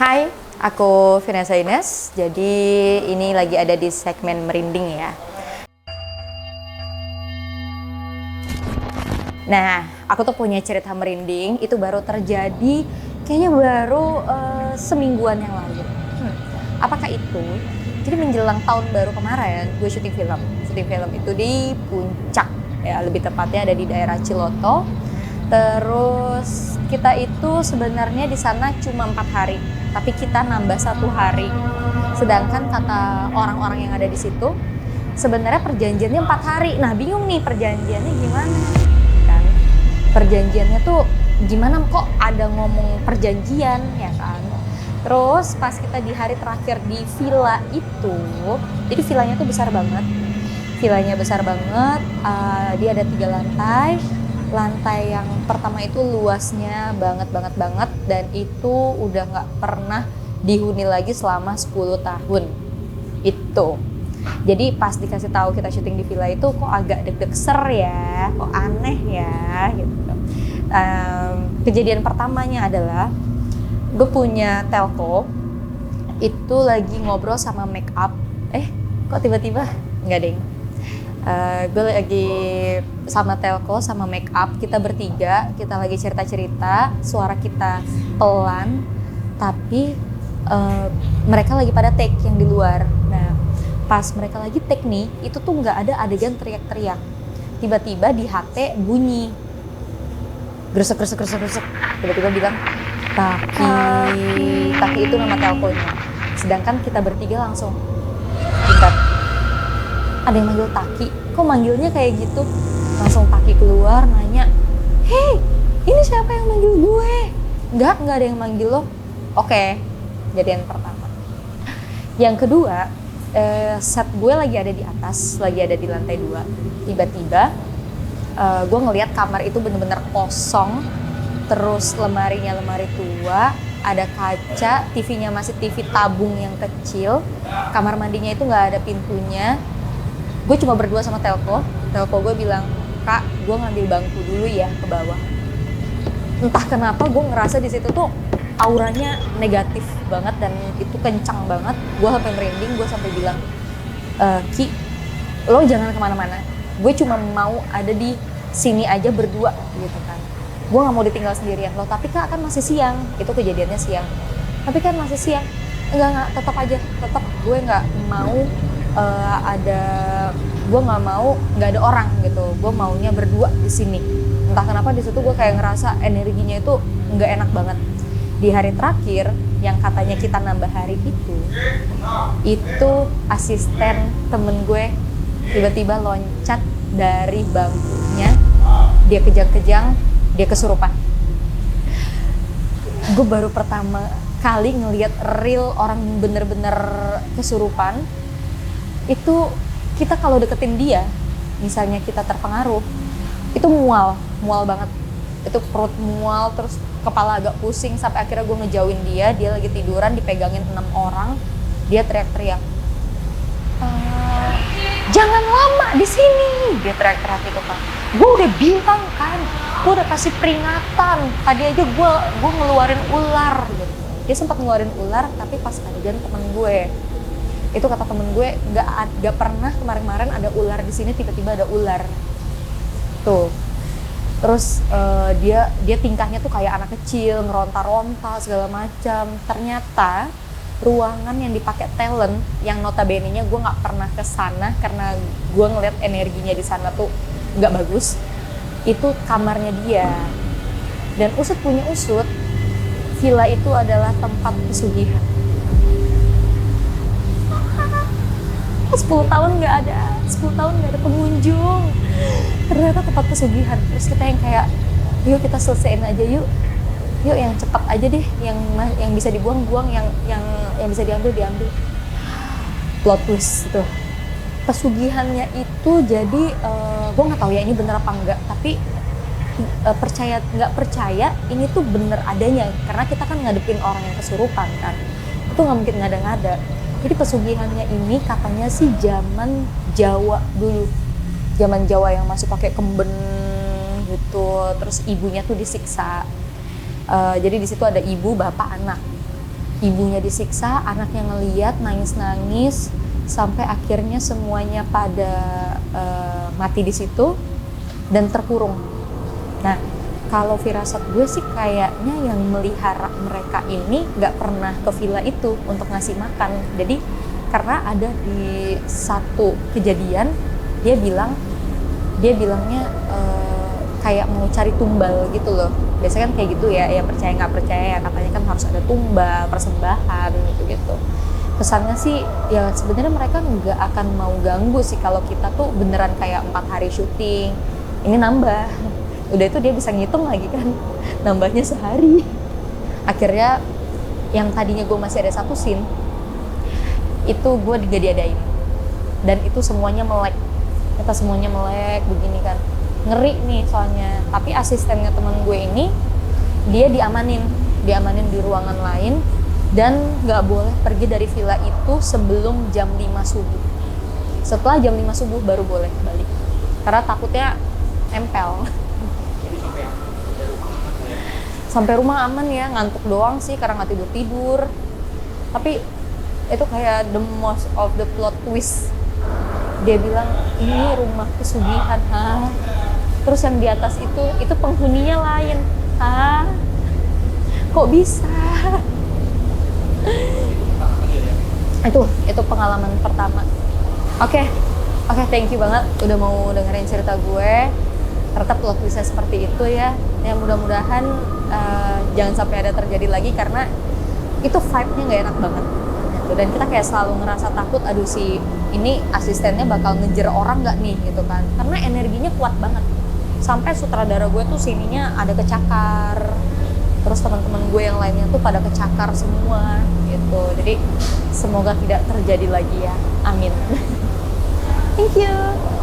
Hai, aku Vanessa Ines. Jadi ini lagi ada di segmen merinding ya. Nah, aku tuh punya cerita merinding. Itu baru terjadi, kayaknya baru semingguan yang lalu. Apakah itu? Jadi menjelang tahun baru kemarin, gue syuting film. Syuting film itu di Puncak, ya lebih tepatnya ada di daerah Ciloto. Terus kita itu sebenarnya di sana cuma 4 hari, tapi kita nambah 1 hari. Sedangkan kata orang-orang yang ada di situ, sebenarnya perjanjiannya 4 hari. Nah, bingung nih perjanjiannya gimana? Kan? Perjanjiannya tuh gimana kok ada ngomong perjanjian ya kan? Terus pas kita di hari terakhir di villa itu, jadi villanya tuh besar banget. Villanya besar banget, dia ada 3 lantai. Lantai yang pertama itu luasnya banget dan itu udah nggak pernah dihuni lagi selama 10 tahun. Itu. Jadi pas dikasih tahu kita syuting di villa itu kok agak deg-deg ser ya, kok aneh ya gitu. Kejadian pertamanya adalah gue punya telco itu lagi ngobrol sama make up. Kok tiba-tiba nggak deng? Gue lagi sama telco sama make up, kita bertiga, kita lagi cerita-cerita, suara kita pelan, tapi mereka lagi pada take yang di luar. Nah, pas mereka lagi take nih, itu tuh nggak ada adegan teriak-teriak. Tiba-tiba di HT bunyi, gresek. Tiba-tiba bilang, Taki itu nama telkonya. Sedangkan kita bertiga langsung, bentar, ada yang manggil Taki, kok manggilnya kayak gitu? Langsung Taki keluar nanya, hei, ini siapa yang manggil gue? Enggak ada yang manggil lo. Oke, jadian pertama. Yang kedua, set gue lagi ada di atas, lagi ada di lantai 2. Tiba-tiba gue ngelihat kamar itu bener-bener kosong. Terus lemarinya lemari tua, ada kaca, TV-nya masih TV tabung yang kecil. Kamar mandinya itu nggak ada pintunya. Gue cuma berdua sama telco gue bilang, Kak, gue ngambil bangku dulu ya ke bawah. Entah kenapa gue ngerasa di situ tuh auranya negatif banget dan itu kencang banget. Gue sampai merinding, gue sampai bilang, Ki, lo jangan kemana-mana. Gue cuma mau ada di sini aja berdua gitu kan. Gue nggak mau ditinggal sendirian lo, tapi Kak kan masih siang. Itu kejadiannya siang. Tapi kan masih siang. Enggak, tetap aja, gue nggak mau nggak ada orang gitu. Gue maunya berdua di sini. Entah kenapa di situ gue kayak ngerasa energinya itu nggak enak banget. Di hari terakhir yang katanya kita nambah hari itu asisten temen gue tiba-tiba loncat dari bangkunya, dia kejang-kejang, dia kesurupan. Gue baru pertama kali ngelihat real orang bener-bener kesurupan. Itu kita kalau deketin dia, misalnya kita terpengaruh, itu mual banget. Itu perut mual, terus kepala agak pusing, sampai akhirnya gue ngejauhin dia lagi tiduran, dipegangin 6 orang, dia teriak-teriak, jangan lama di sini, dia teriak-teriak itu kan. Gue udah bilang kan, gue udah kasih peringatan, tadi aja gue ngeluarin ular gitu. Dia sempat ngeluarin ular, tapi pas adegan temen gue, itu kata temen gue, nggak pernah kemarin ada ular di sini, tiba-tiba ada ular tuh. Terus dia tingkahnya tuh kayak anak kecil, ngeronta-ronta segala macam. Ternyata ruangan yang dipakai talent, yang notabene-nya gue nggak pernah ke sana karena gue ngeliat energinya di sana tuh nggak bagus. Itu kamarnya dia. Dan usut punya usut, villa itu adalah tempat pesugihan. 10 tahun nggak ada pengunjung. Ternyata tempat pesugihan. Terus kita yang kayak, yuk kita selesaiin aja yuk yang cepat aja deh, yang bisa dibuang, yang bisa diambil. Plot twist tuh. Pesugihannya itu jadi, gue nggak tahu ya ini bener apa enggak, tapi percaya nggak percaya ini tuh bener adanya, karena kita kan ngadepin orang yang kesurupan kan, itu nggak mungkin ngada-ngada. Jadi pesugihannya ini katanya sih zaman Jawa dulu, zaman Jawa yang masih pakai kemben gitu, terus ibunya tuh disiksa. Jadi di situ ada ibu, bapak, anak. ibunya disiksa, anaknya ngeliat nangis-nangis sampai akhirnya semuanya pada mati di situ dan terkurung. Nah, kalau firasat gue sih kayaknya yang melihara mereka ini nggak pernah ke villa itu untuk ngasih makan. Jadi karena ada di satu kejadian dia bilangnya kayak mau cari tumbal gitu loh. Biasanya kan kayak gitu ya, yang percaya nggak percaya ya, katanya kan harus ada tumbal, persembahan gitu. Kesannya sih ya sebenarnya mereka nggak akan mau ganggu sih kalau kita tuh beneran kayak 4 hari syuting. Ini nambah, udah itu dia bisa ngitung lagi kan, nambahnya sehari. Akhirnya yang tadinya gue masih ada 1 scene, itu gue gak diadain. Dan itu semuanya melek, kita semuanya melek begini kan. Ngeri nih soalnya. Tapi asistennya teman gue ini, dia diamanin di ruangan lain. Dan gak boleh pergi dari villa itu sebelum jam 5 subuh. Setelah jam 5 subuh baru boleh balik. Karena takutnya nempel. Sampai rumah aman ya, ngantuk doang sih karena nggak tidur. Tapi itu kayak the most of the plot twist. Dia bilang ini rumah pesugihan, terus yang di atas itu penghuninya lain, kok bisa? Itu pengalaman pertama. Oke, thank you banget udah mau dengerin cerita gue. Ternyata plot twistnya seperti itu ya. Ya mudah-mudahan jangan sampai ada terjadi lagi karena itu vibe-nya nggak enak banget. Dan kita kayak selalu ngerasa takut, aduh si ini asistennya bakal ngejer orang nggak nih gitu kan. Karena energinya kuat banget. Sampai sutradara gue tuh sininya ada kecakar. Terus teman-teman gue yang lainnya tuh pada kecakar semua gitu. Jadi semoga tidak terjadi lagi ya. Amin. Thank you.